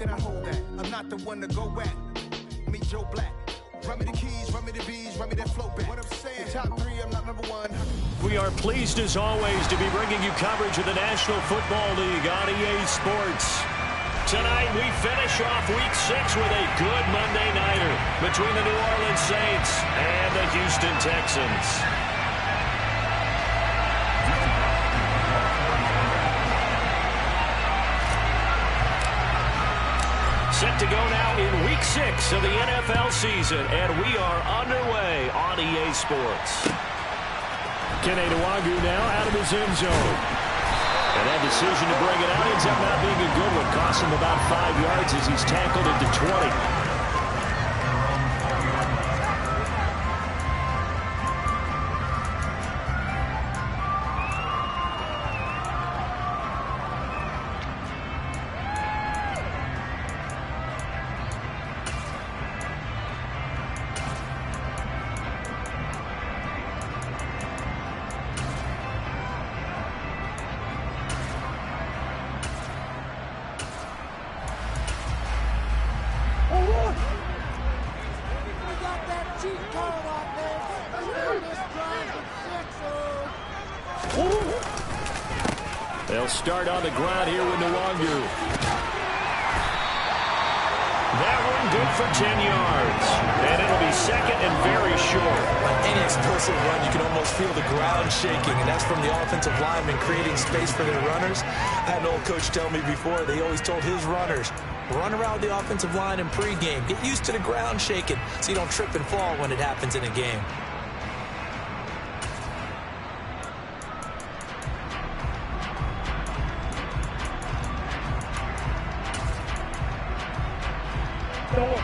can I hold that? I'm not the one to go back. Meet Joe Black. Run me the keys, run me the bees, run me that flow back. What I'm saying, top 3, I'm not number 1. We are pleased as always to be bringing you coverage of the National Football League on EA Sports. Tonight we finish off Week 6 with a good Monday nighter between the New Orleans Saints and the Houston Texans. Set to go now in Week 6 of the NFL season, and we are underway on EA Sports. Wk6 now out of his end zone. And that decision to bring it out ends up not being a good one. Cost him about 5 yards as he's tackled at the 20. They'll start on the ground here with Wk6. That one good for 10 yards. And it'll be second and very short. On any explosive run, you can almost feel the ground shaking, and that's from the offensive linemen creating space for their runners. I had an old coach tell me before, they always told his runners, run around the offensive line in pregame. Get used to the ground shaking so you don't trip and fall when it happens in a game.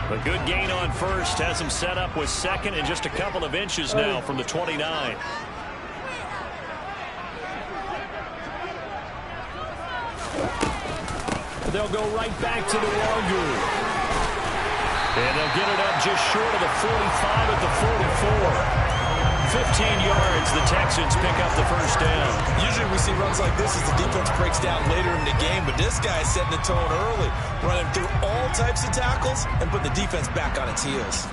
A good gain on first has him set up with second and just a couple of inches now from the 29. They'll go right back to Wk6. And they'll get it up just short of the 45 at the 44. 15 yards, the Texans pick up the first down. Usually we see runs like this as the defense breaks down later in the game, but this guy's setting the tone early, running through all types of tackles and put the defense back on its heels.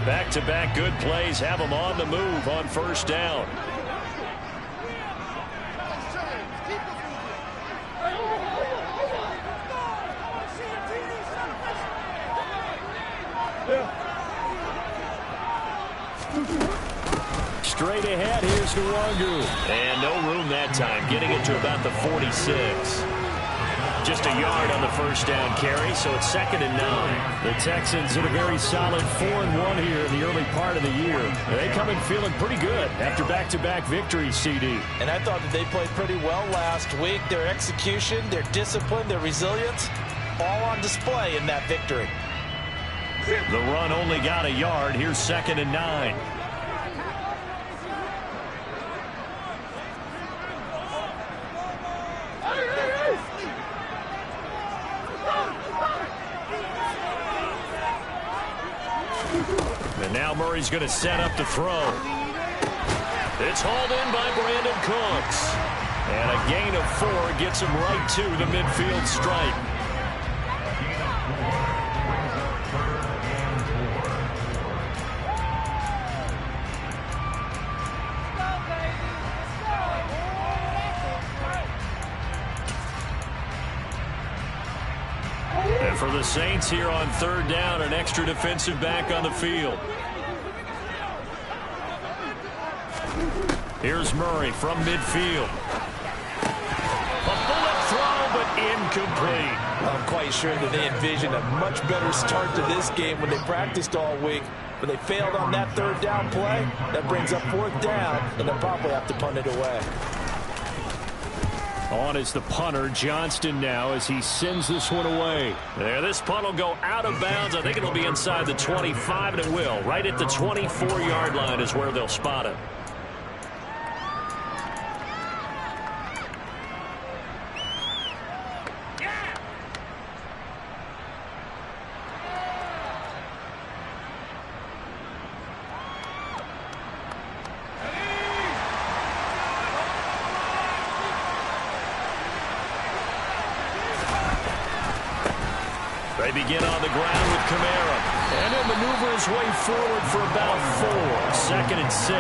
Back-to-back good plays have them on the move on first down. Straight ahead, here's Wk6. And no room that time, getting it to about the 46. Just a yard on the first down carry, so it's 2nd and 9. The Texans in a very solid 4-1 here in the early part of the year. They come in feeling pretty good after back-to-back victories, CD. And I thought that they played pretty well last week. Their execution, their discipline, their resilience, all on display in that victory. The run only got a yard. Here's 2nd and 9. And now Murray's going to set up to throw. It's hauled in by Brandon Cooks. And a gain of 4 gets him right to the midfield stripe. And for the Saints here on 3rd down, an extra defensive back on the field. Here's Murray from midfield. A bullet throw, but incomplete. I'm quite sure that they envisioned a much better start to this game when they practiced all week. But they failed on that 3rd down play. That brings up 4th down, and they'll probably have to punt it away. On is the punter, Johnston, now as he sends this one away. There, this punt will go out of bounds. I think it'll be inside the 25, and it will. Right at the 24-yard line is where they'll spot it. They begin on the ground with Kamara. And he'll maneuver his way forward for about 4. 2nd and 6.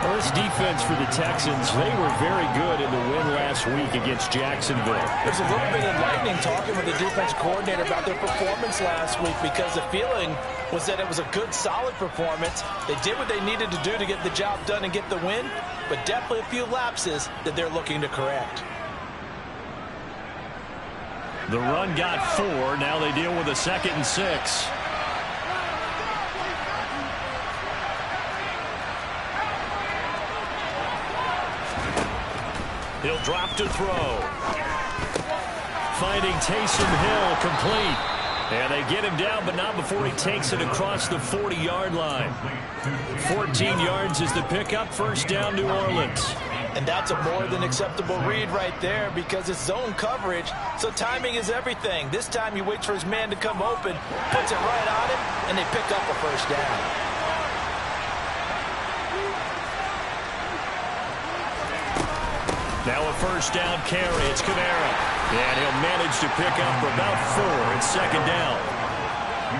Well, this defense for the Texans, they were very good in the win last week against Jacksonville. There's a little bit enlightening talking with the defense coordinator about their performance last week, because the feeling was that it was a good, solid performance. They did what they needed to do to get the job done and get the win, but definitely a few lapses that they're looking to correct. The run got 4. Now they deal with a 2nd and 6. He'll drop to throw. Finding Taysom Hill, complete. And they get him down, but not before he takes it across the 40-yard line. 14 yards is the pickup. 1st down, New Orleans. And that's a more than acceptable read right there, because it's zone coverage, so timing is everything. This time he waits for his man to come open, puts it right on him, and they pick up a 1st down. Now a 1st down carry. It's Kamara. And he'll manage to pick up for about 4. It's 2nd down.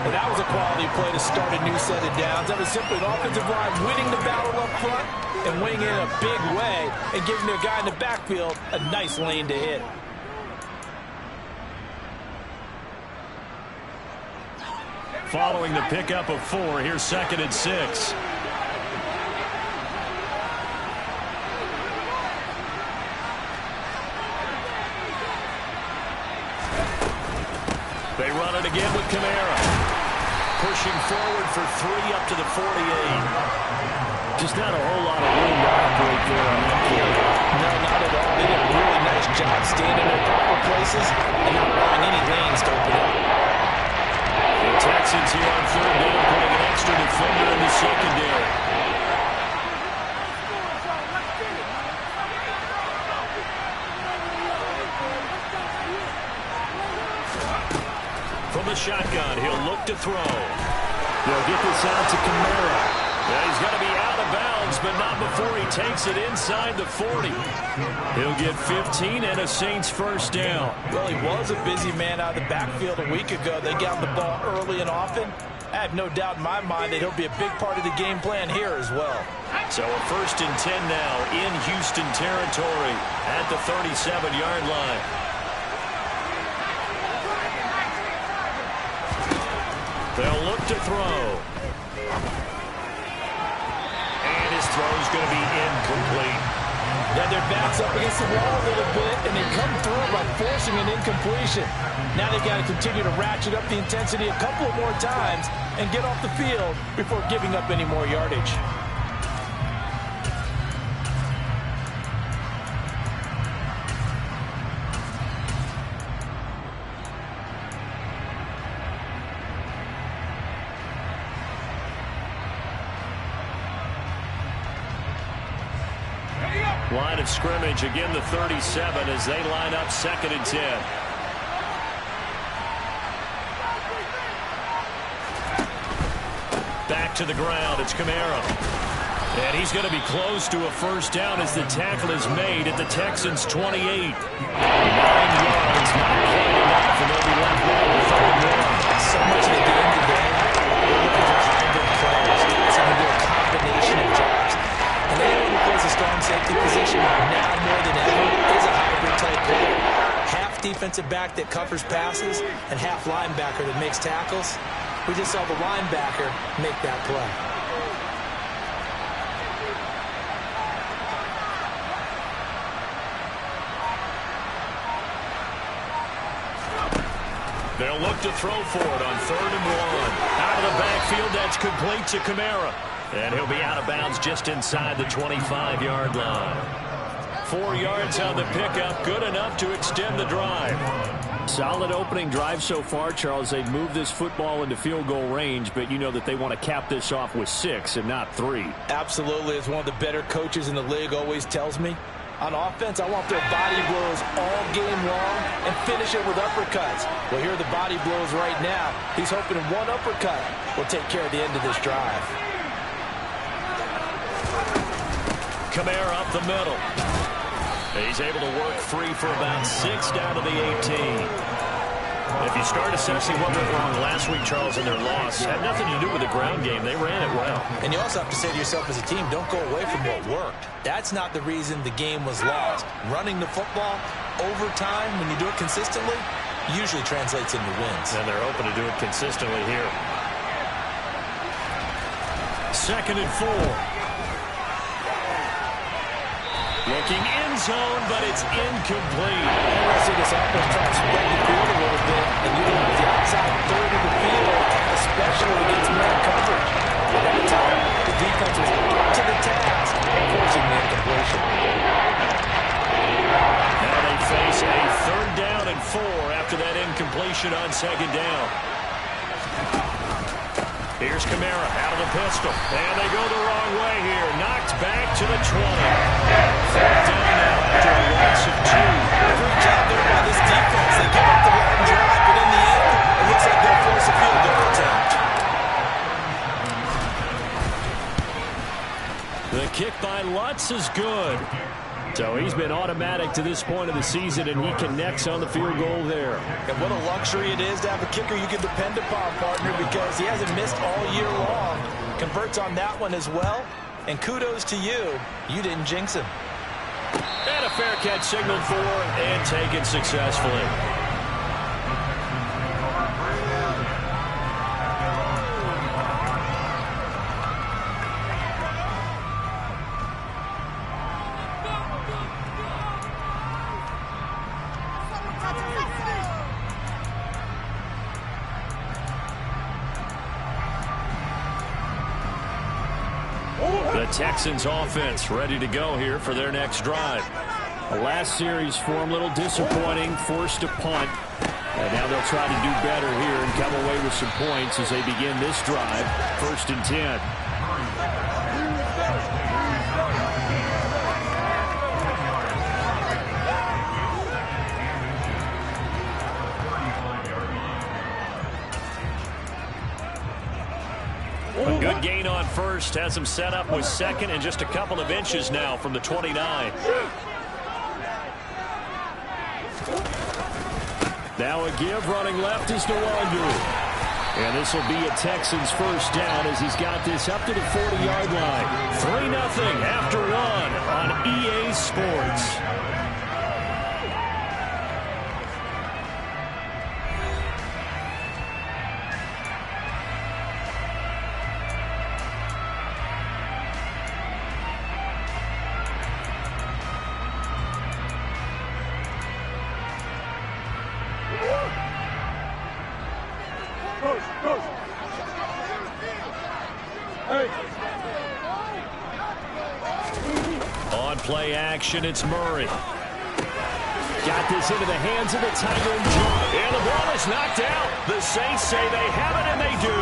And that was a quality play to start a new set of downs. That was simply an offensive line winning the battle up front and winning it in a big way and giving their guy in the backfield a nice lane to hit. Following the pickup of 4, here's 2nd and 6. They run it again with Kamara. Pushing forward for 3 up to the 48. Just not a whole lot of room to operate there on that play. No, not at all. They did a really nice job staying in their proper places and not allowing any lanes to open up. The Texans here on 3rd down, putting an extra defender in the secondary. From the shotgun, he'll look to throw. They'll get this out to Kamara. Yeah, he's going to be out of bounds, but not before he takes it inside the 40. He'll get 15 and a Saints 1st down. Well, he was a busy man out of the backfield a week ago. They got the ball early and often. I have no doubt in my mind that he'll be a big part of the game plan here as well. So a 1st and 10 now in Houston territory at the 37-yard line. They'll look to throw. And his throw's going to be incomplete. Yeah, their back's up against the wall a little bit, and they come through by forcing an incompletion. Now they've got to continue to ratchet up the intensity a couple of more times and get off the field before giving up any more yardage. Line of scrimmage, again the 37 as they line up 2nd and 10. Back to the ground, it's Kamara. And he's going to be close to a 1st down as the tackle is made at the Texans' 28. 9 yards, not quite enough, and they'll be left with 3rd and 1. So much at the end of the day, we're looking for hybrid players. Someone to do a combination of jobs. And anyone who plays a strong safety position now more than ever is a hybrid-type player. Half defensive back that covers passes and half linebacker that makes tackles. We just saw the linebacker make that play. They'll look to throw for it on 3rd and 1. Out of the backfield, that's complete to Kamara. And he'll be out of bounds just inside the 25-yard line. 4 yards on the pickup, good enough to extend the drive. Solid opening drive so far, Charles. They've moved this football into field goal range, but you know that they want to cap this off with 6 and not 3. Absolutely. As one of the better coaches in the league always tells me, on offense, I want their body blows all game long and finish it with uppercuts. Well, here are the body blows right now. He's hoping one uppercut will take care of the end of this drive. Kamara up the middle. He's able to work free for about 6 down to the 18. If you start assessing what went wrong last week, Charles, in their loss, it had nothing to do with the ground game. They ran it well. And you also have to say to yourself as a team, don't go away from what worked. That's not the reason the game was lost. Running the football over time, when you do it consistently, usually translates into wins. And they're open to do it consistently here. 2nd and 4. Looking end zone, but it's incomplete. And I see this offense try to spread the field a little bit and utilize the outside third of the field, especially against man coverage. At that time, the defense was up to the task, forcing the incompletion. Now they face a 3rd down and 4 after that incompletion on 2nd down. Here's Kamara out of the pistol. And they go the wrong way here. Knocked back to the 20. 4th down now after a loss of 2. Great job there by this defense. They give up the long drive, but in the end, it looks like they'll force a field goal attempt. The kick by Lutz is good. So he's been automatic to this point of the season, and he connects on the field goal there. And what a luxury it is to have a kicker you can depend upon, partner, because he hasn't missed all year long. Converts on that one as well. And kudos to you. You didn't jinx him. And a fair catch signaled for and taken successfully. The Texans offense ready to go here for their next drive. The last series for them a little disappointing, forced a punt. And now they'll try to do better here and come away with some points as they begin this drive. 1st and 10. A good gain on 1st, has him set up with 2nd and just a couple of inches now from the 29. Now a give running left is Nwangu. And this will be a Texans 1st down as he's got this up to the 40-yard line. 3-0 after 1 on EA Sports. On play action, it's Murray. Got this into the hands of the Tiger and the ball is knocked out. The Saints say they have it, and they do.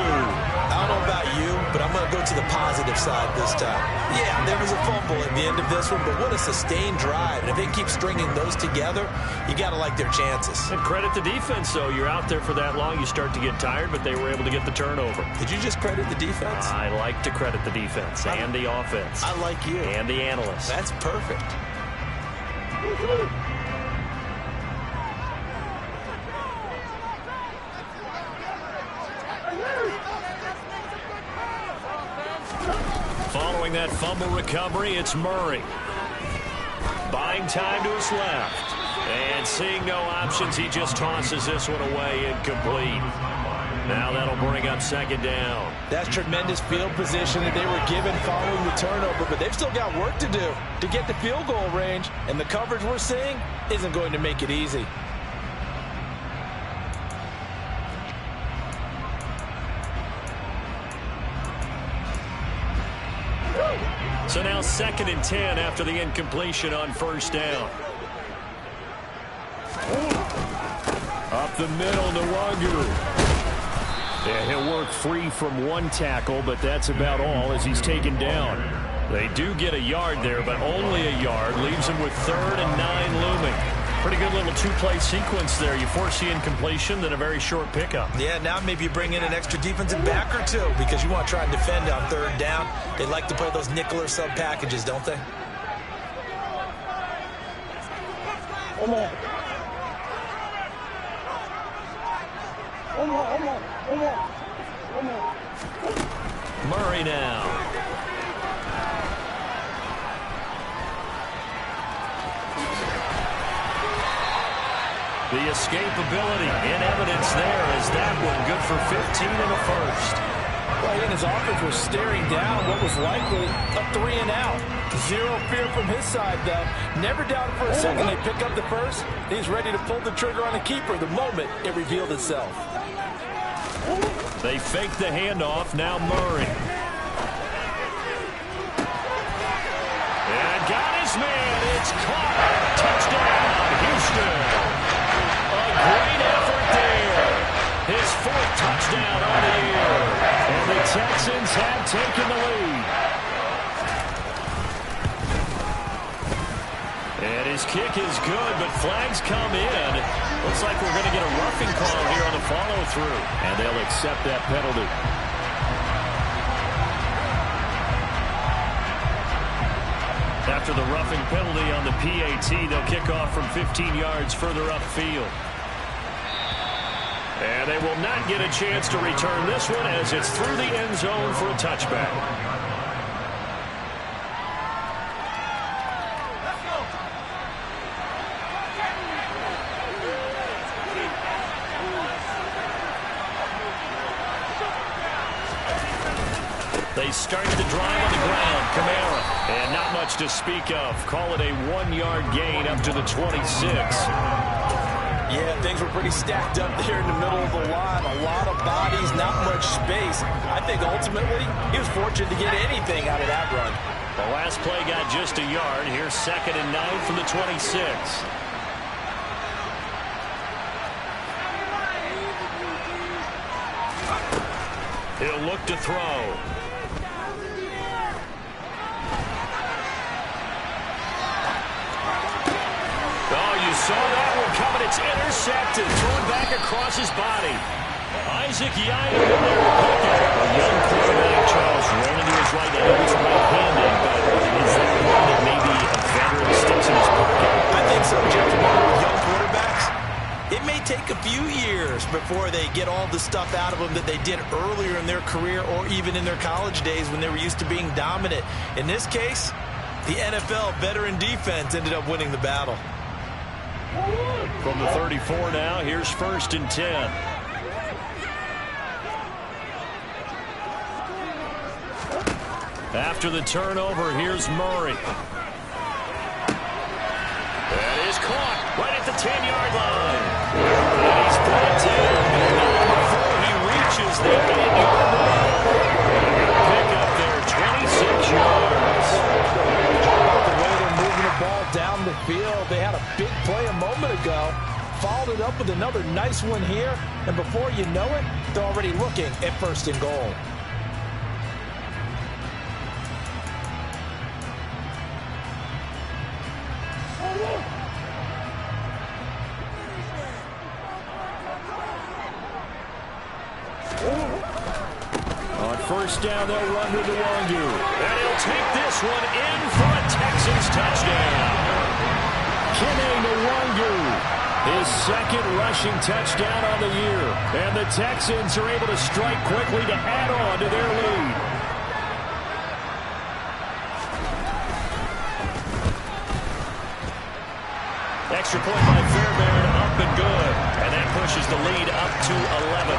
I don't know about you, but I'm going to go to the positive side this time. Yeah, there was a fumble at the end of this one, but what a sustained drive. And if they keep stringing those together, you got to like their chances. And credit the defense, though. You're out there for that long, you start to get tired, but they were able to get the turnover. Did you just credit the defense? I like to credit the defense and the offense. I like you. And the analysts. That's perfect. Following that fumble recovery, it's Murray. Buying time to his left. And seeing no options, he just tosses this one away incomplete. Now that'll bring up 2nd down. That's tremendous field position that they were given following the turnover, but they've still got work to do to get the field goal range, and the coverage we're seeing isn't going to make it easy. So now 2nd and 10 after the incompletion on 1st down. Up the middle, Nwangu. Yeah, he'll work free from one tackle, but that's about all as he's taken down. They do get a yard there, but only a yard. Leaves him with 3rd and 9 looming. Pretty good little two-play sequence there. You force the incompletion, then a very short pickup. Yeah, now maybe you bring in an extra defensive back or two because you want to try and defend on 3rd down. They like to play those nickel or sub packages, don't they? Murray now. The escapability in evidence there as that one good for 15 in the first. Well, he and his offense were staring down what was likely a 3-and-out. Zero fear from his side, though. Never doubted for a second they pick up the first. He's ready to pull the trigger on the keeper the moment it revealed itself. They fake the handoff. Now Murray. And got his man. It's caught. Touchdown, Houston. A great effort there. His fourth touchdown on the year. And the Texans have taken the lead. And his kick is good, but flags come in. Looks like we're going to get a roughing call here on the follow-through. And they'll accept that penalty. After the roughing penalty on the PAT, they'll kick off from 15 yards further upfield. And they will not get a chance to return this one as it's through the end zone for a touchback. They started the drive on the ground. Kamara. And not much to speak of. Call it a 1-yard gain up to the 26. Yeah, things were pretty stacked up there in the middle of the line. A lot of bodies, not much space. I think ultimately he was fortunate to get anything out of that run. The last play got just a yard. Here's 2nd and 9 from the 26. He'll look to throw. Saw that one coming. It's intercepted. Thrown back across his body. Isaac Yianum in there to pick it. A young quarterback, Charles, rolling to his right. I know it's right-handed, but is that one that maybe a veteran sticks in his pocket? I think so, Jeff. With young quarterbacks, it may take a few years before they get all the stuff out of them that they did earlier in their career or even in their college days when they were used to being dominant. In this case, the NFL veteran defense ended up winning the battle. From the 34 now, here's 1st and 10. After the turnover, here's Murray. That is caught right at the 10-yard line. And he's brought down. And before he reaches the 8-yard line. Pick up there, 26 yards. The way they're moving the ball down the field. They had a big play a moment ago. Followed it up with another nice one here. And before you know it, they're already looking at 1st and goal. On 1st down, they'll run to Wk6. And he'll take this one in for a Texans touchdown. Wk6. His 2nd rushing touchdown on the year. And the Texans are able to strike quickly to add on to their lead. Extra point by Fairbairn, up and good. And that pushes the lead up to 11.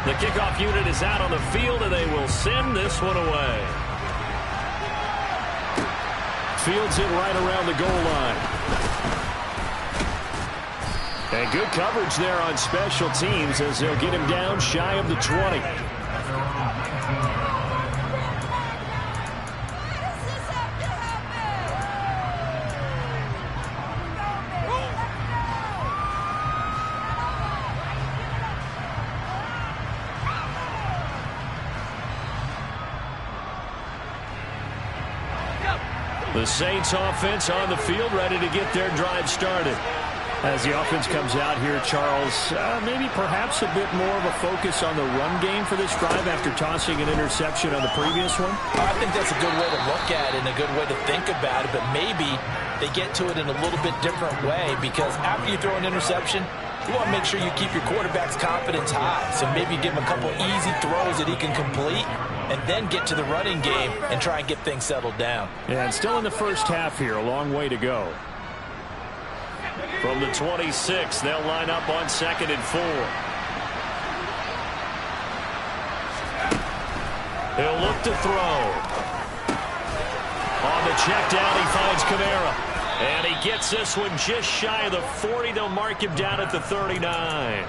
The kickoff unit is out on the field, and they will send this one away. Fields it right around the goal line. And good coverage there on special teams as they'll get him down shy of the 20. The Saints offense on the field, ready to get their drive started. As the offense comes out here, Charles, maybe perhaps a bit more of a focus on the run game for this drive after tossing an interception on the previous one? I think that's a good way to look at it and a good way to think about it, but maybe they get to it in a little bit different way, because after you throw an interception, you want to make sure you keep your quarterback's confidence high. So maybe give him a couple easy throws that he can complete and then get to the running game and try and get things settled down. Yeah, and still in the first half here, a long way to go. From the 26, they'll line up on 2nd and 4. He'll look to throw. On the check down, he finds Kamara. And he gets this one just shy of the 40. They'll mark him down at the 39.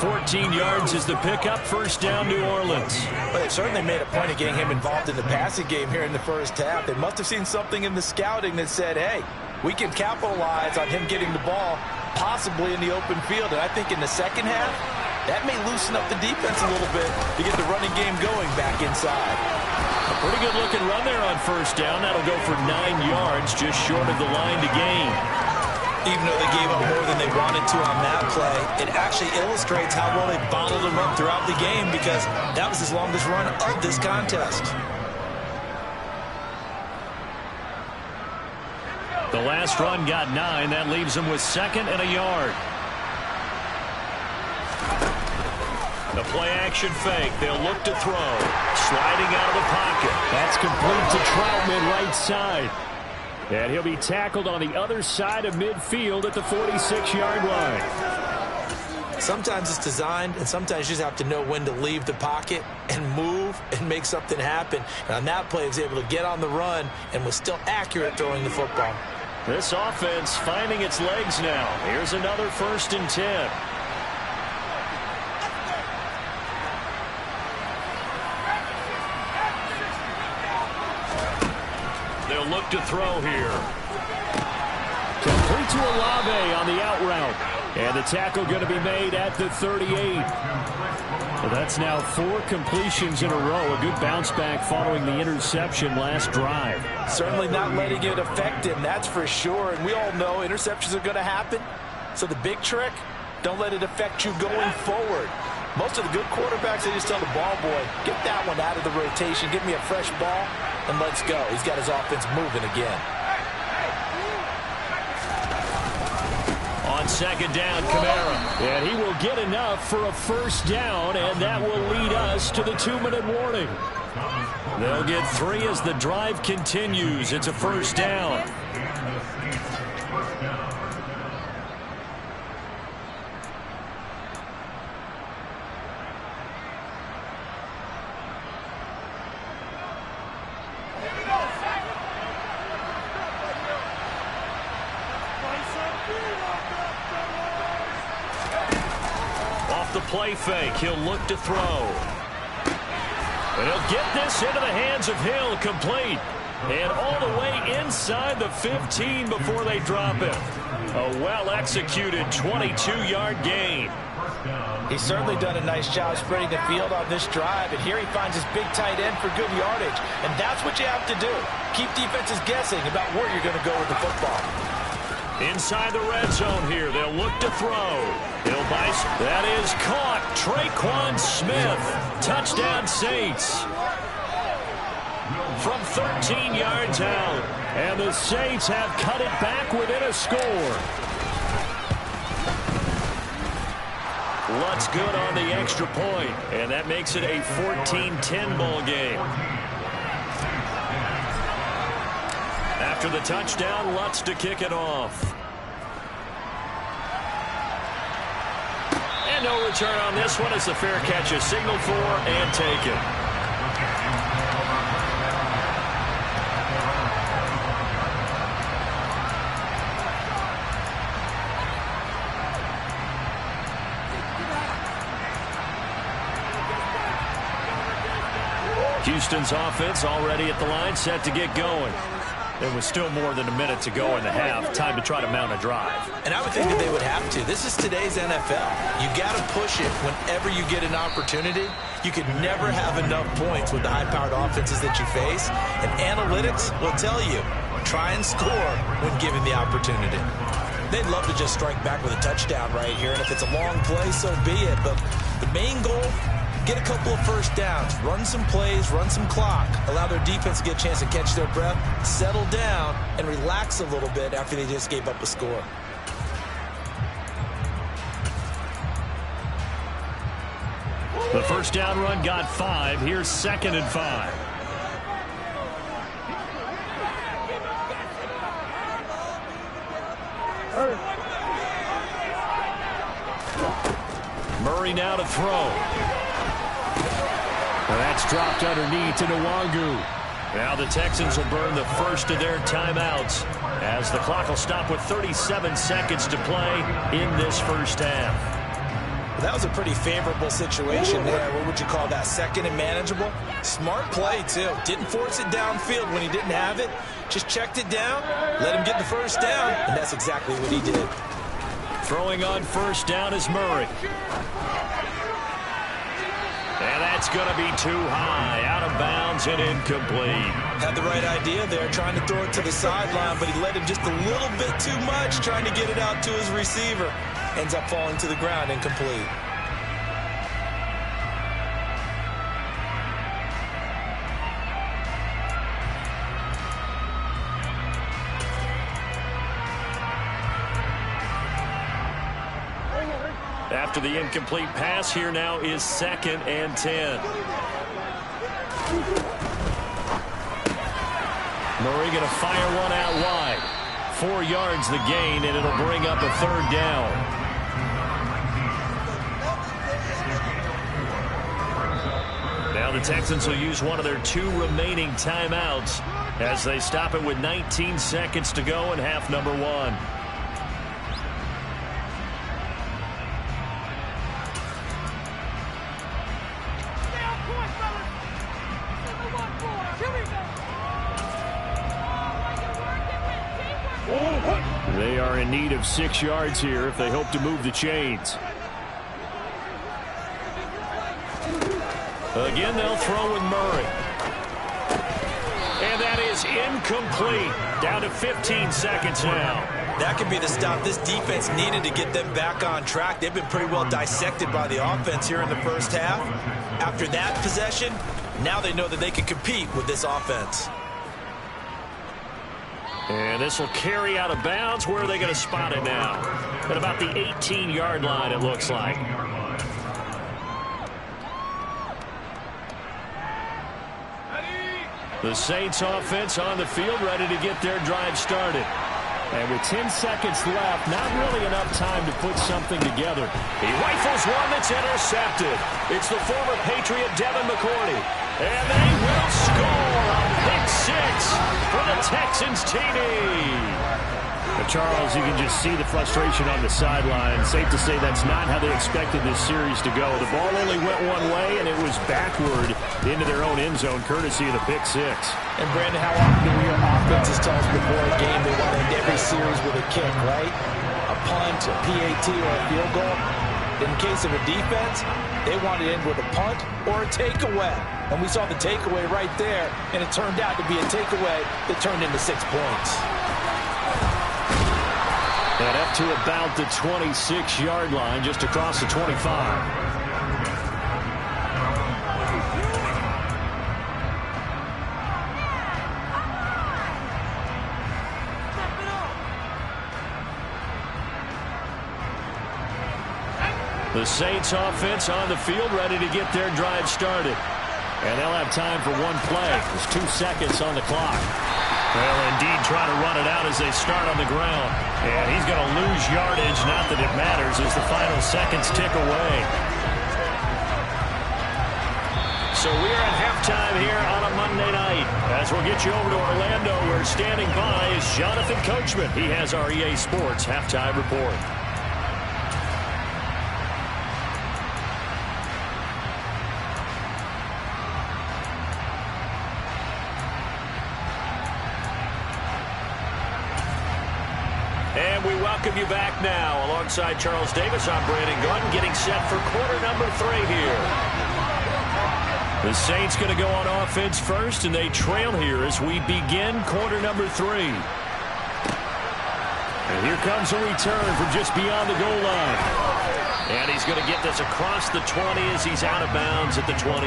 14 yards is the pickup. First down, New Orleans. Well, they've certainly made a point of getting him involved in the passing game here in the first half. They must have seen something in the scouting that said, hey, we can capitalize on him getting the ball possibly in the open field. And I think in the second half, that may loosen up the defense a little bit to get the running game going back inside. A pretty good looking run there on first down. That'll go for 9 yards, just short of the line to gain. Even though they gave up more than they wanted to on that play, it actually illustrates how well they bottled him up throughout the game, because that was his longest run of this contest. The last run got 9. That leaves him with 2nd and a yard. The play-action fake. They'll look to throw. Sliding out of the pocket. That's complete to Troutman, right side. And he'll be tackled on the other side of midfield at the 46-yard line. Sometimes it's designed, and sometimes you just have to know when to leave the pocket and move and make something happen. And on that play, he was able to get on the run and was still accurate throwing the football. This offense finding its legs now. Here's another 1st and 10. They'll look to throw here. Complete to Olave on the out route. And the tackle going to be made at the 38. Well, that's now 4 completions in a row. A good bounce back following the interception last drive. Certainly not letting it affect him, that's for sure. And we all know interceptions are going to happen. So the big trick, don't let it affect you going forward. Most of the good quarterbacks, they just tell the ball boy, get that one out of the rotation, give me a fresh ball, and let's go. He's got his offense moving again. On 2nd down, Kamara. And he will get enough for a first down, and that will lead us to the 2-minute warning. They'll get 3 as the drive continues. It's a first down. The play fake. He'll look to throw. And he'll get this into the hands of Hill, complete. And all the way inside the 15 before they drop it. A well-executed 22-yard gain. He's certainly done a nice job spreading the field on this drive. And here he finds his big tight end for good yardage. And that's what you have to do. Keep defenses guessing about where you're going to go with the football. Inside the red zone here. They'll look to throw. Hill bites. That is caught. Traquan Smith. Touchdown Saints. From 13 yards out. And the Saints have cut it back within a score. Lutz good on the extra point. And that makes it a 14-10 ball game. After the touchdown, Lutz to kick it off. And no return on this one as the fair catch is signaled for and taken. Houston's offense already at the line, set to get going. There was still more than a minute to go in the half. Time to try to mount a drive. And I would think that they would have to. This is today's NFL. You got to push it whenever you get an opportunity. You could never have enough points with the high-powered offenses that you face. And analytics will tell you, try and score when given the opportunity. they'd love to just strike back with a touchdown right here. And if it's a long play, so be it. But the main goal, get a couple of first downs, run some plays, run some clock, allow their defense to get a chance to catch their breath, settle down, and relax a little bit after they just gave up a score. The first down run got 5. Here's 2nd and 5. Murray now to throw. And that's dropped underneath to Nwangu. Now the Texans will burn the first of their timeouts as the clock will stop with 37 seconds to play in this first half. That was a pretty favorable situation there. What would you call that? Second and manageable? Smart play, too. Didn't force it downfield when he didn't have it. Just checked it down, let him get the first down, and that's exactly what he did. Throwing on first down is Murray. And that's going to be too high. Out of bounds and incomplete. Had the right idea there, trying to throw it to the sideline, but he let him just a little bit too much, trying to get it out to his receiver. Ends up falling to the ground, incomplete. After the incomplete pass, here now is 2nd and 10. Murray going to fire one out wide. 4 yards the gain, and it'll bring up a 3rd down. Now the Texans will use one of their 2 remaining timeouts as they stop it with 19 seconds to go in half number 1. They are in need of 6 yards here if they hope to move the chains. Again, they'll throw with Murray. And that is incomplete. Down to 15 seconds now. That could be the stop this defense needed to get them back on track. They've been pretty well dissected by the offense here in the first half. After that possession, now they know that they can compete with this offense. And this will carry out of bounds. Where are they going to spot it now? At about the 18-yard line, it looks like. The Saints offense on the field, ready to get their drive started. And with 10 seconds left, not really enough time to put something together. He rifles one that's intercepted. It's the former Patriot Devin McCourty. And they will score a pick 6 for the Texans TD. Charles, you can just see the frustration on the sideline. Safe to say that's not how they expected this series to go. The ball only went one way, and it was backward into their own end zone, courtesy of the pick 6. And, Brandon, how often do we hear offenses tell us before a game they want to end every series with a kick, right? A punt, a PAT, or a field goal. In case of a defense, they want to end with a punt or a takeaway. And we saw the takeaway right there, and it turned out to be a takeaway that turned into 6 points. And up to about the 26-yard line, just across the 25. The Saints offense on the field, ready to get their drive started. And they'll have time for one play. There's 2 seconds on the clock. Well, indeed, try to run it out as they start on the ground. And he's going to lose yardage, not that it matters, as the final seconds tick away. So we are at halftime here on a Monday night. As we'll get you over to Orlando, where standing by is Jonathan Coachman. He has our EA Sports halftime report. And we welcome you back now. Alongside Charles Davis, I'm Brandon Gunn, getting set for quarter number 3 here. The Saints going to go on offense first, and they trail here as we begin quarter number 3. And here comes a return from just beyond the goal line. And he's going to get this across the 20 as he's out of bounds at the 23.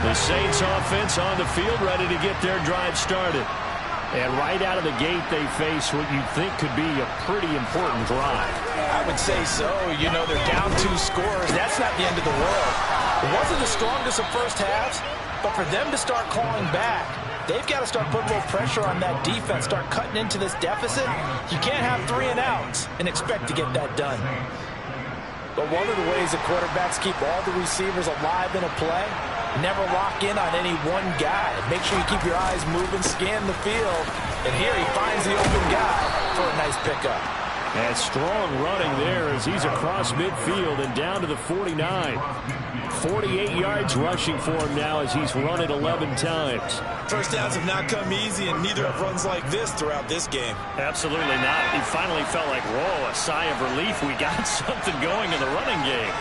The Saints offense on the field ready to get their drive started. And right out of the gate, they face what you'd think could be a pretty important drive. I would say so. You know, they're down 2 scores. That's not the end of the world. It wasn't the strongest of first halves, but for them to start clawing back, they've got to start putting a little pressure on that defense, start cutting into this deficit. You can't have 3 and outs and expect to get that done. But one of the ways that quarterbacks keep all the receivers alive in a play, never lock in on any one guy. Make sure you keep your eyes moving, scan the field. And here he finds the open guy for a nice pickup. And strong running there as he's across midfield and down to the 49. 48 yards rushing for him now as he's run it 11 times. First downs have not come easy, and neither have runs like this throughout this game. Absolutely not. He finally felt like, whoa, a sigh of relief. We got something going in the running game.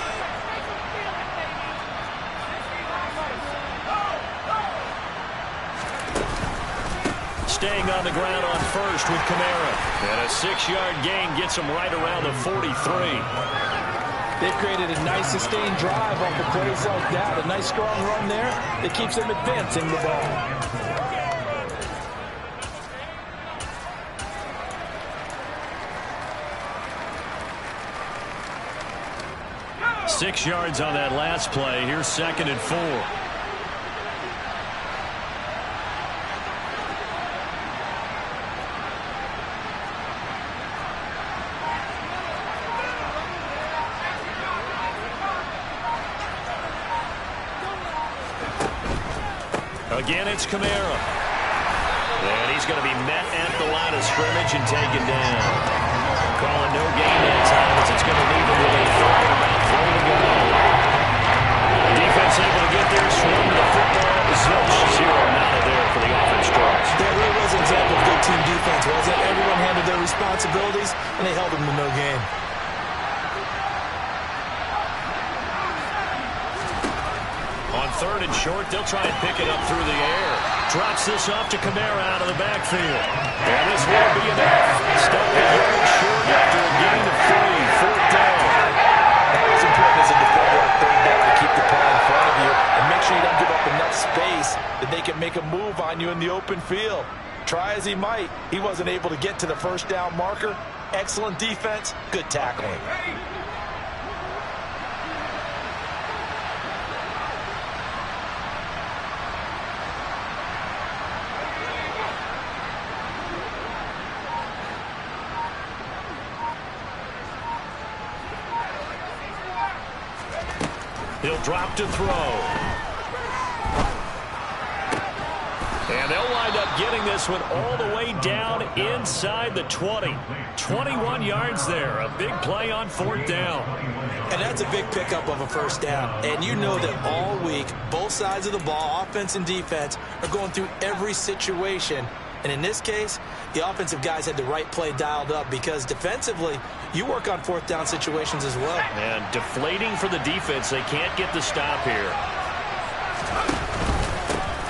Staying on the ground on first with Kamara. And a 6-yard gain gets him right around the 43. They've created a nice sustained drive off of plays like that. A nice strong run there that keeps them advancing the ball. 6 yards on that last play. Here's 2nd and 4. Again, it's Kamara. And he's going to be met at the line of scrimmage and taken down. Calling no gain that time as it's going to leave him with a 3rd and about 3 to go. Defense able to get there, swing the football. Zilch, 0 and out of there for the offense drives. That really was an example of good team defense, wasn't it? Everyone handled their responsibilities, and they held them to no gain. On 3rd and short, they'll try and pick it up through the air. Drops this off to Kamara out of the backfield. And this will be enough. Stop the yard short after a gain of 3. 4th down. It's important as a defender on 3rd down to keep the ball in front of you and make sure you don't give up enough space that they can make a move on you in the open field. Try as he might, he wasn't able to get to the 1st down marker. Excellent defense, good tackling. He'll drop to throw. And they'll wind up getting this one all the way down inside the 20. 21 yards there. A big play on 4th down. And that's a big pickup of a 1st down. And you know that all week, both sides of the ball, offense and defense, are going through every situation. And in this case, the offensive guys had the right play dialed up because defensively, you work on 4th down situations as well. And deflating for the defense. They can't get the stop here.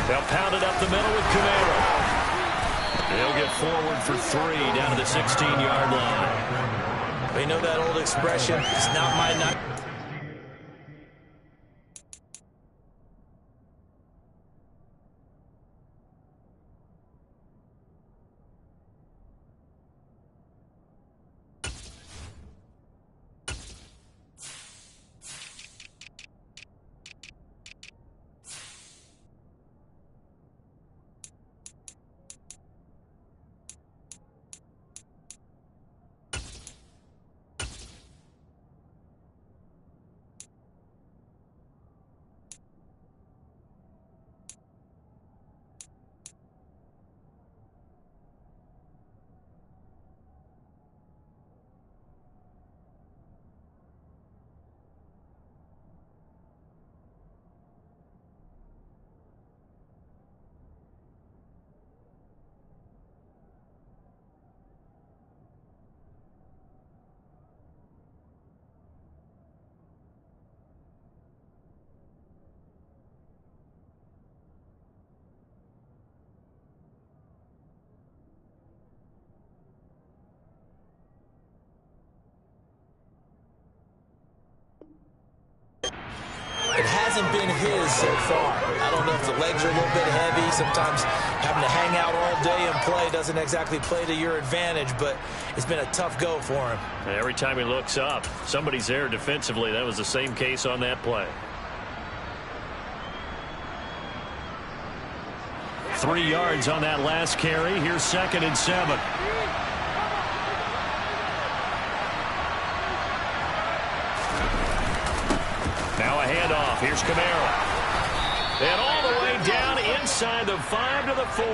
They'll pound it up the middle with Kamara. They'll get forward for 3 down to the 16-yard line. We know that old expression, it's not my night. hasn't been his so far. I don't know if the legs are a little bit heavy. Sometimes having to hang out all day and play doesn't exactly play to your advantage, but it's been a tough go for him. And every time he looks up, somebody's there defensively. That was the same case on that play. 3 yards on that last carry. Here's 2nd and 7. Now a handoff. Here's Kamara. And all the way down inside the 5 to the 4.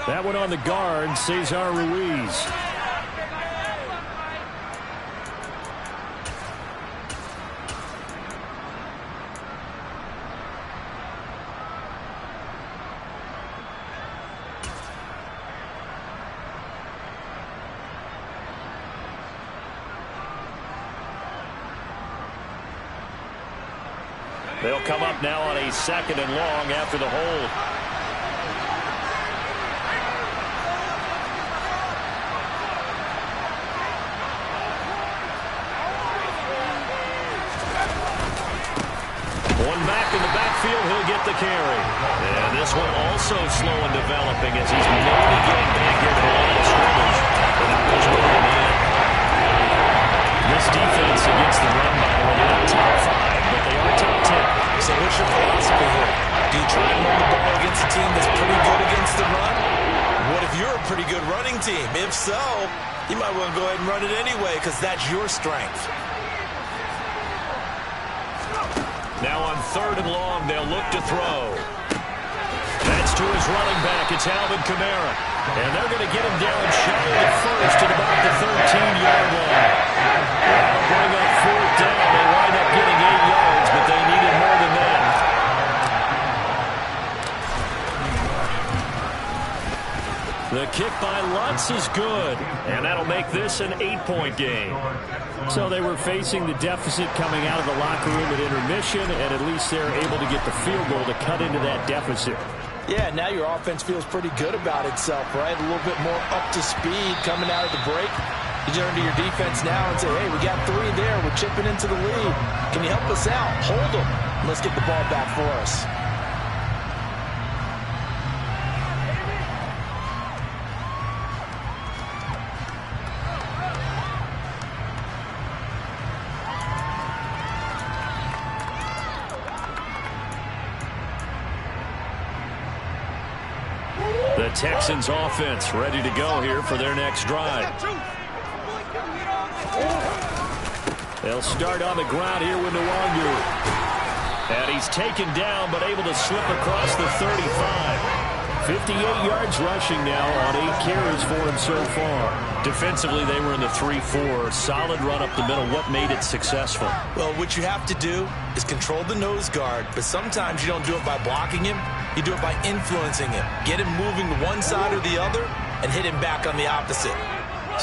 That one on the guard, Cesar Ruiz. They'll come up now on a 2nd and long after the hold. One back in the backfield, he'll get the carry. And this one also slow in developing as he's maybe getting back here to the line of scrimmage. And that was rolling in. This defense against the run, by the way, they're not top 5, but they are top 10. So what's your philosophy here? Do you try and run the ball against a team that's pretty good against the run? What if you're a pretty good running team? If so, you might want to go ahead and run it anyway because that's your strength. Now on 3rd and long, they'll look to throw. That's to his running back. It's Alvin Kamara. And they're going to get him down shy of the first at about the 13-yard line. That'll bring up 4th down. They wind up getting 8 yards, but they needed more than that. The kick by Lutz is good, and that'll make this an 8-point game. So they were facing the deficit coming out of the locker room at intermission, and at least they're able to get the field goal to cut into that deficit. Yeah, now your offense feels pretty good about itself, right? A little bit more up to speed coming out of the break. You turn to your defense now and say, hey, we got 3 there. We're chipping into the lead. Can you help us out? Hold them. Let's get the ball back for us. The Texans offense ready to go here for their next drive. They'll start on the ground here with Nwangu. And he's taken down but able to slip across the 35. 58 yards rushing now on 8 carries for him so far. Defensively, they were in the 3-4. Solid run up the middle. What made it successful? Well, what you have to do is control the nose guard, but sometimes you don't do it by blocking him. You do it by influencing him. Get him moving to one side or the other and hit him back on the opposite.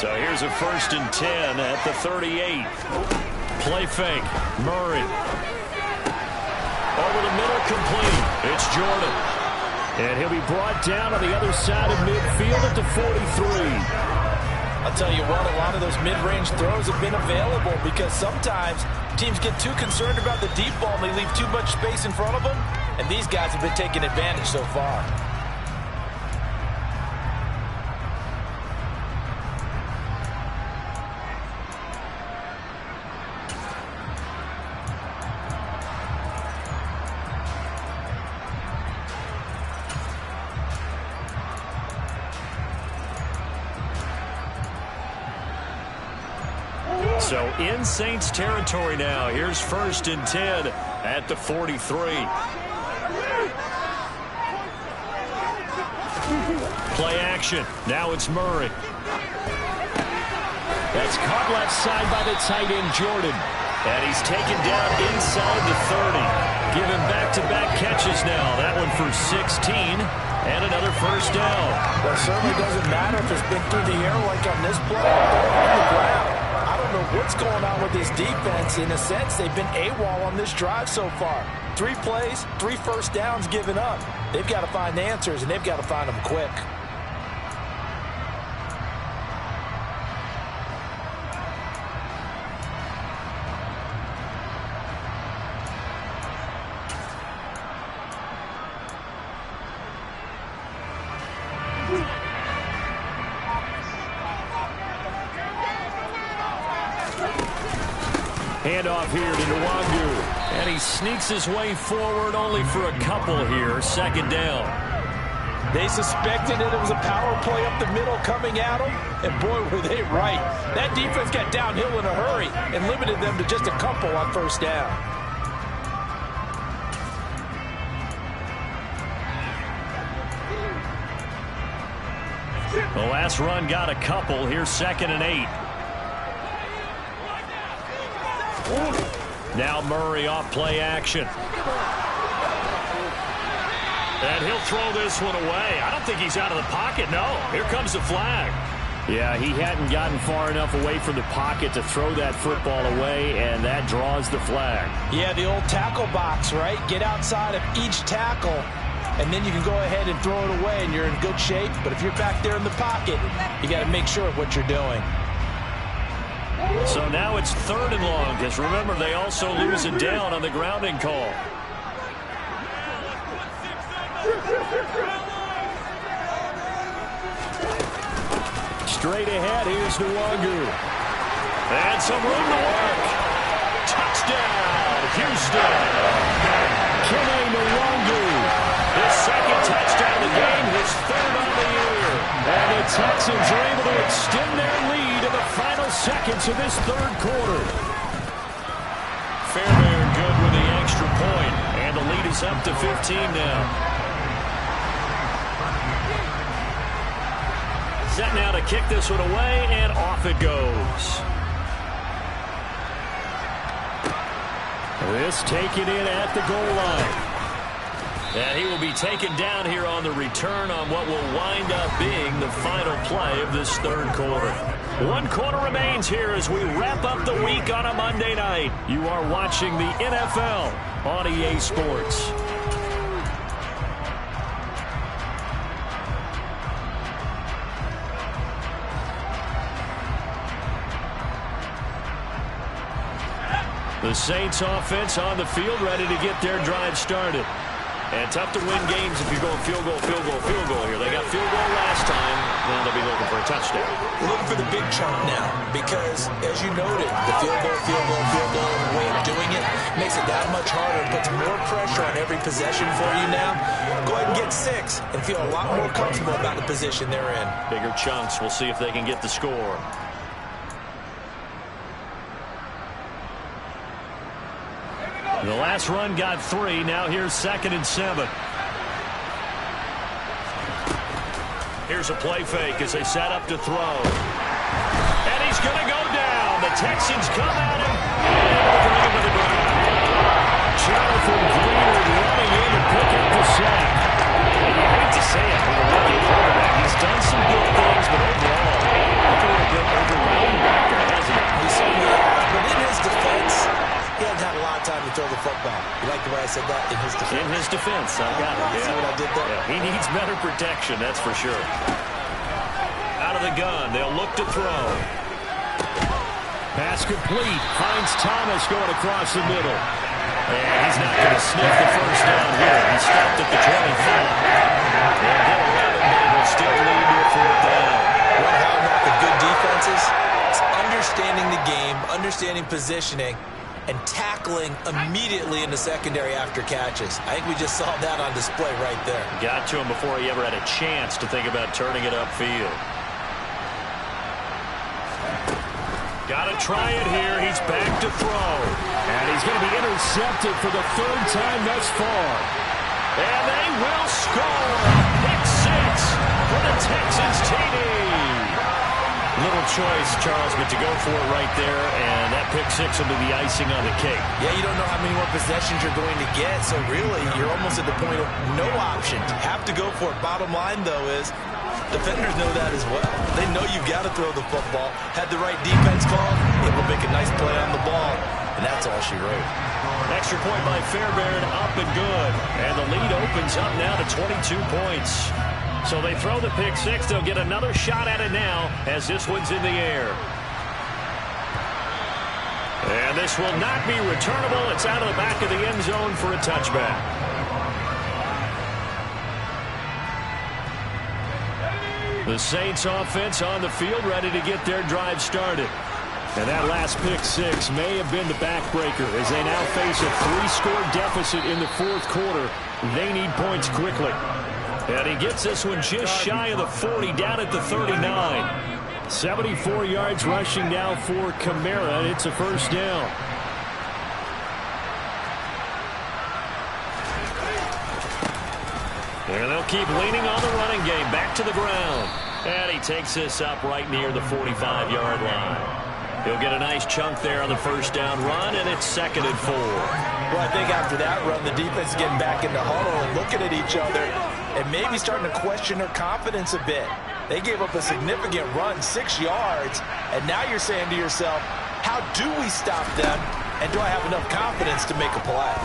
So here's a 1st and 10 at the 38. Play fake. Murray. Over the middle, complete. It's Jordan. And he'll be brought down on the other side of midfield at the 43. I'll tell you what, a lot of those mid-range throws have been available because sometimes teams get too concerned about the deep ball and they leave too much space in front of them. And these guys have been taking advantage so far. So in Saints territory now. Here's 1st and 10 at the 43. Play action. Now it's Murray. That's caught left side by the tight end Jordan. And he's taken down inside the 30. Given back-to-back catches now. That one for 16. And another 1st down. Well, it certainly doesn't matter if it's been through the air like on this play or on the ground. I don't know what's going on with this defense. In a sense, they've been AWOL on this drive so far. 3 plays, 3 1st downs given up. They've got to find answers, and they've got to find them quick. Handoff here to Nwangu. And he sneaks his way forward only for a couple here. Second down. They suspected that it was a power play up the middle coming at them, and boy, were they right. That defense got downhill in a hurry and limited them to just a couple on first down. The last run got a couple. Here's 2nd and 8. Now Murray off play action. And he'll throw this one away. I don't think he's out of the pocket. No, here comes the flag. Yeah, he hadn't gotten far enough away from the pocket to throw that football away, and that draws the flag. Yeah, the old tackle box, right? Get outside of each tackle, and then you can go ahead and throw it away, and you're in good shape. But if you're back there in the pocket, you got to make sure of what you're doing. So now it's 3rd and long, because remember, they also lose it down on the grounding call. Straight ahead, here's Nwangu. And some room to work. Touchdown, Houston. Kene Nwangu. His 2nd touchdown of the game, his 3rd on the year. And the Texans are able to extend their lead in the final seconds of this 3rd quarter. Fairbairn good with the extra point. And the lead is up to 15 now. Set now to kick this one away, and off it goes. This taken in at the goal line. And he will be taken down here on the return on what will wind up being the final play of this 3rd quarter. 1 quarter remains here as we wrap up the week on a Monday night. You are watching the NFL on EA Sports. The Saints offense on the field, ready to get their drive started. And tough to win games if you're going field goal, field goal, field goal here. They got field goal last time. Now they'll be looking for a touchdown. Looking for the big chunk now because, as you noted, the field goal, and the way of doing it makes it that much harder. It puts more pressure on every possession for you now. Go ahead and get 6 and feel a lot more comfortable about the position they're in. Bigger chunks. We'll see if they can get the score. The last run got 3. Now here's 2nd and 7. Here's a play fake as they set up to throw. And he's going to go down. The Texans come at him and bring him to the ground. Jonathan Greenard running in to pick up the sack. And you hate to say it, but a rookie quarterback, he's done some good things, but overall, he's a little bit overwhelmed back there, hasn't he? He certainly has, but in his defense, he hasn't had a lot of time to throw the football. You like the way I said that? In his defense. In his defense. I got it. See what I did there? Yeah, he needs better protection, that's for sure. Out of the gun. They'll look to throw. Pass complete. Finds Thomas going across the middle. And he's not going to sniff the first down here. He stopped at the 25. And get 11, but it will still lead to a 4th down. One hallmark of good defenses is understanding the game, understanding positioning, and tackling immediately in the secondary after catches. I think we just saw that on display right there. Got to him before he ever had a chance to think about turning it upfield. Got to try it here. He's back to throw. And he's going to be intercepted for the 3rd time thus far. And they will score. Pick 6 for the Texans TD. Little choice, Charles, but to go for it right there, and that pick 6 will be the icing on the cake. Yeah, you don't know how many more possessions you're going to get, so really, you're almost at the point of no option. Have to go for it. Bottom line, though, is defenders know that as well. They know you've got to throw the football. Had the right defense call, it will make a nice play on the ball, and that's all she wrote. Extra point by Fairbairn, up and good. And the lead opens up now to 22 points. So they throw the pick 6. They'll get another shot at it now as this one's in the air. And this will not be returnable. It's out of the back of the end zone for a touchback. The Saints offense on the field ready to get their drive started. And that last pick six may have been the backbreaker as they now face a 3-score deficit in the fourth quarter. They need points quickly. And he gets this one just shy of the 40, down at the 39. 74 yards rushing now for Kamara, and it's a first down. And they'll keep leaning on the running game. Back to the ground. And he takes this up right near the 45-yard line. He'll get a nice chunk there on the first down run, and it's 2nd and 4. Well, I think after that run, the defense is getting back in the huddle and looking at each other and maybe starting to question their confidence a bit. They gave up a significant run, 6 yards, and now you're saying to yourself, how do we stop them, and do I have enough confidence to make a play?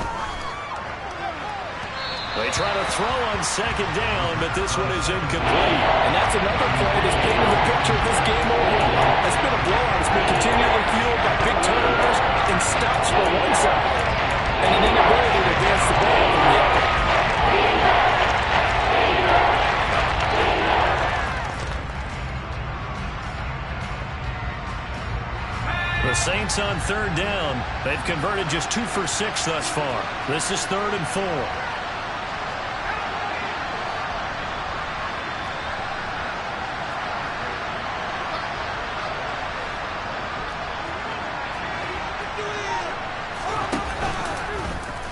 They try to throw on 2nd down, but this one is incomplete. And that's another play that's painted the picture of this game overall. It's been a blowout. It's been continually fueled by big turnovers and stops for one side and an inability to advance the ball from the other. The Saints on 3rd down. They've converted just 2 for 6 thus far. This is 3rd and 4.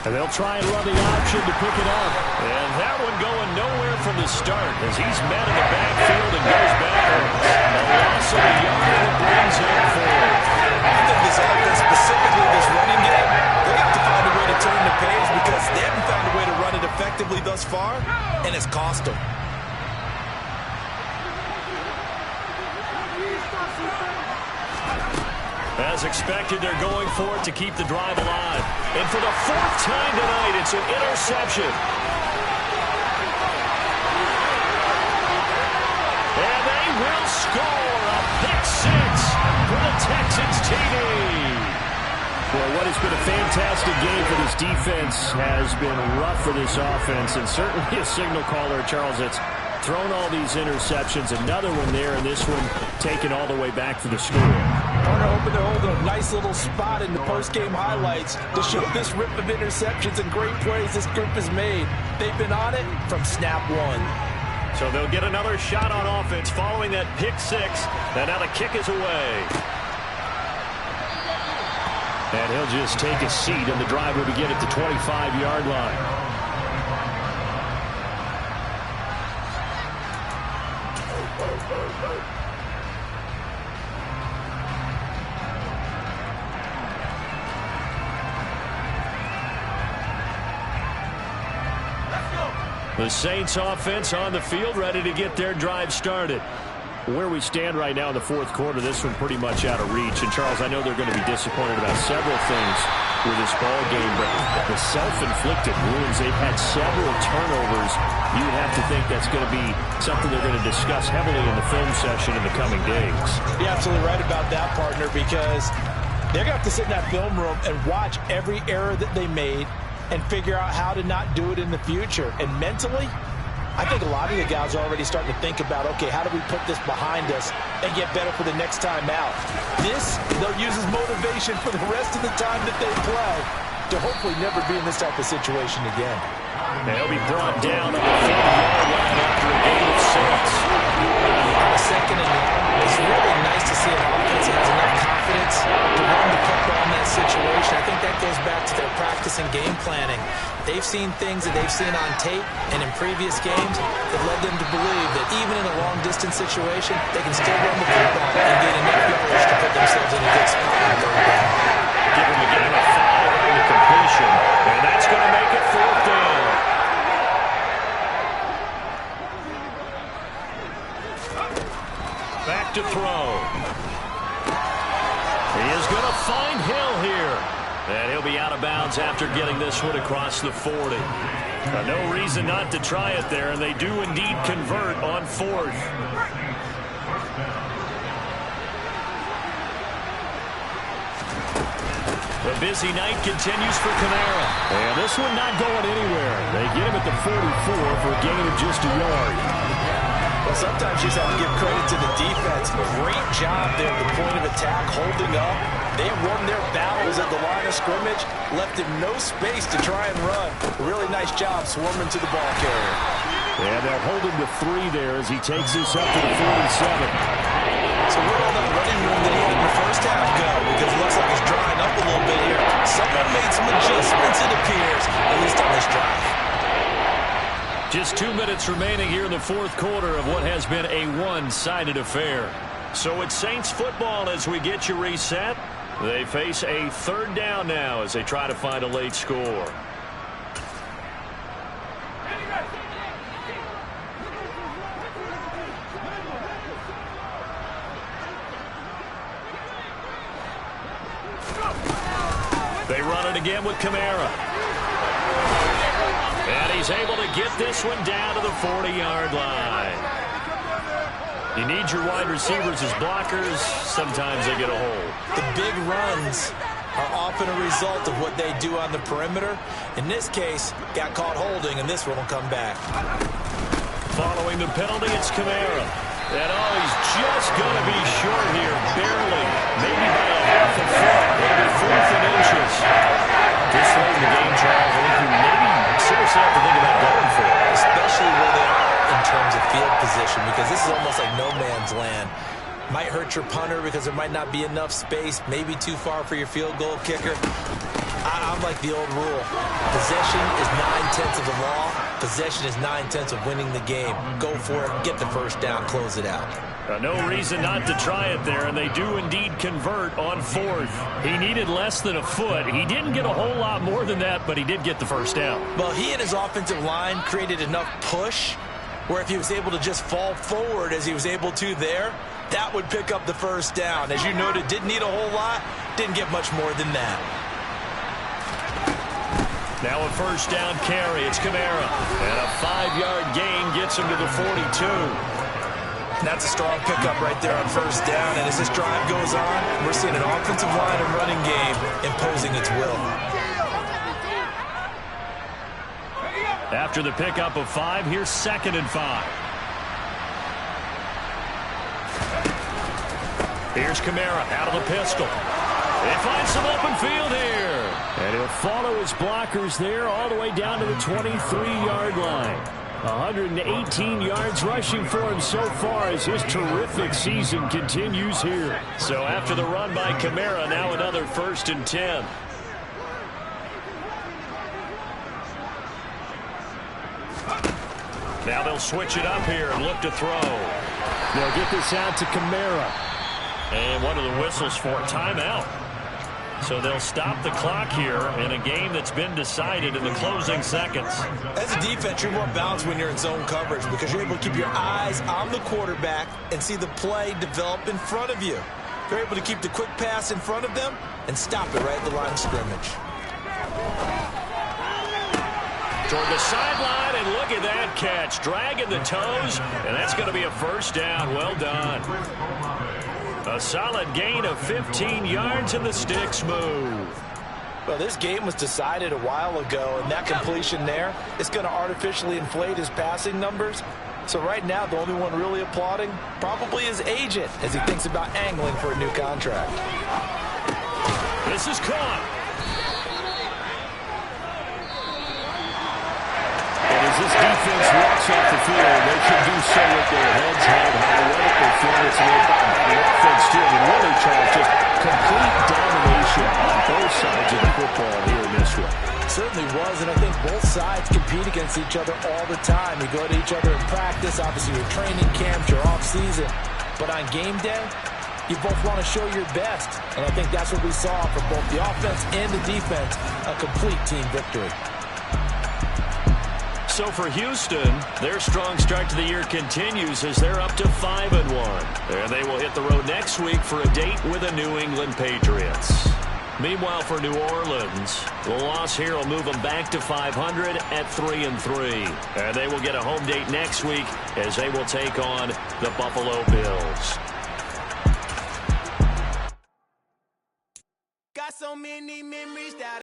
And they'll try and run the option to pick it up. And that one going nowhere from the start as he's met in the backfield and goes back. A loss of a yard that brings up 4. I think this offense, specifically this running game, they're going to have to find a way to turn the page because they haven't found a way to run it effectively thus far, and it's cost them. As expected, they're going for it to keep the drive alive. And for the 4th time tonight, it's an interception. And they will score a pick 6 for the Texans TD. Well, what has been a fantastic game for this defense has been rough for this offense, and certainly a signal caller, Charles, that's thrown all these interceptions. Another one there, and this one taken all the way back for the score. Partner hoping they're holding a nice little spot in the post-game highlights to show this rip of interceptions and great plays this group has made. They've been on it from snap one. So they'll get another shot on offense following that pick 6. And now the kick is away. And he'll just take a seat, and the drive will begin at the 25-yard line. The Saints offense on the field, ready to get their drive started. Where we stand right now in the fourth quarter, this one pretty much out of reach. And, Charles, I know they're going to be disappointed about several things with this ball game, but the self-inflicted wounds, they've had several turnovers. You would have to think that's going to be something they're going to discuss heavily in the film session in the coming days. You're absolutely right about that, partner, because they're going to have to sit in that film room and watch every error that they made and figure out how to not do it in the future. And mentally, I think a lot of the guys are already starting to think about, okay, how do we put this behind us and get better for the next time out? This, they'll use as motivation for the rest of the time that they play to hopefully never be in this type of situation again. And he'll be brought down on the 40-yard line after a gain of 6. On a 2nd and long, it's really nice to see an offense that has enough confidence to run the football in that situation. I think that goes back to their practice and game planning. They've seen things that they've seen on tape and in previous games that led them to believe that even in a long-distance situation, they can still run the football and gain enough yardage to put themselves in a good spot on 3rd down. Give them a gain of 5 on the completion, and that's going to make it 4th down. Back to throw. He is going to find Hill here. And he'll be out of bounds after getting this one across the 40. No reason not to try it there, and they do indeed convert on 4th. The busy night continues for Kamara. And this one not going anywhere. They get him at the 44 for a gain of just a yard. Well, sometimes you just have to give credit to the defense. Great job there at the point of attack, holding up. They won their battles at the line of scrimmage, left him no space to try and run. Really nice job swarming to the ball carrier. And they'll hold him to 3 there as he takes this up to the 47. So where all that running room that he had in the first half go? Because it looks like it's drying up a little bit here. Someone made some adjustments, it appears, at least on this drive. Just 2 minutes remaining here in the fourth quarter of what has been a one-sided affair. So it's Saints football as we get you reset. They face a third down now as they try to find a late score. They run it again with Kamara. And he's able to get this one down to the 40-yard line. You need your wide receivers as blockers. Sometimes they get a hold. The big runs are often a result of what they do on the perimeter. In this case, got caught holding, and this one will come back. Following the penalty, it's Kamara. And he's just going to be short here, barely. Maybe by a half a foot. It'll be 4th and inches. This late in the game, Charles, I think you maybe seriously have to think about going for it. Especially where they are in terms of field position, because this is almost like no man's land. Might hurt your punter because there might not be enough space, maybe too far for your field goal kicker. I'm like the old rule. Possession is 9/10 of the law. Possession is 9/10 of winning the game. Go for it, get the first down, close it out. No reason not to try it there, and they do indeed convert on 4th. He needed less than a foot. He didn't get a whole lot more than that, but he did get the first down. Well, he and his offensive line created enough push where if he was able to just fall forward as he was able to there, that would pick up the first down. As you noted, didn't need a whole lot, didn't get much more than that. Now a first down carry. It's Kamara. And a 5-yard gain gets him to the 42. That's a strong pickup right there on first down. And as this drive goes on, we're seeing an offensive line and running game imposing its will. After the pickup of 5, here's 2nd and 5. Here's Kamara out of the pistol. They find some open field here. And he'll follow his blockers there all the way down to the 23-yard line. 118 yards rushing for him so far as his terrific season continues here. So after the run by Kamara, now another 1st and 10. Now they'll switch it up here and look to throw. They'll get this out to Kamara. And one of the whistles for a timeout. So they'll stop the clock here in a game that's been decided in the closing seconds. As a defense, you're more balanced when you're in zone coverage because you're able to keep your eyes on the quarterback and see the play develop in front of you. You're able to keep the quick pass in front of them and stop it right at the line of scrimmage. Toward the sideline, and look at that catch. Dragging the toes, and that's going to be a first down. Well done. A solid gain of 15 yards, and the sticks move. Well, this game was decided a while ago, and that completion there is going to artificially inflate his passing numbers. So right now, the only one really applauding probably his agent as he thinks about angling for a new contract. This is caught. And as this defense walks off the field, they can do so with their heads held high. What a performance made by the offense, too. I mean, really, Charles, just complete domination on both sides of the football here in this one. Certainly was, and I think both sides compete against each other all the time. You go to each other in practice, obviously your training camps, your off-season. But on game day, you both want to show your best. And I think that's what we saw from both the offense and the defense, a complete team victory. So for Houston, their strong start to the year continues as they're up to 5-1. And they will hit the road next week for a date with the New England Patriots. Meanwhile, for New Orleans, the loss here will move them back to 500 at 3-3. And they will get a home date next week as they will take on the Buffalo Bills. Got so many memories that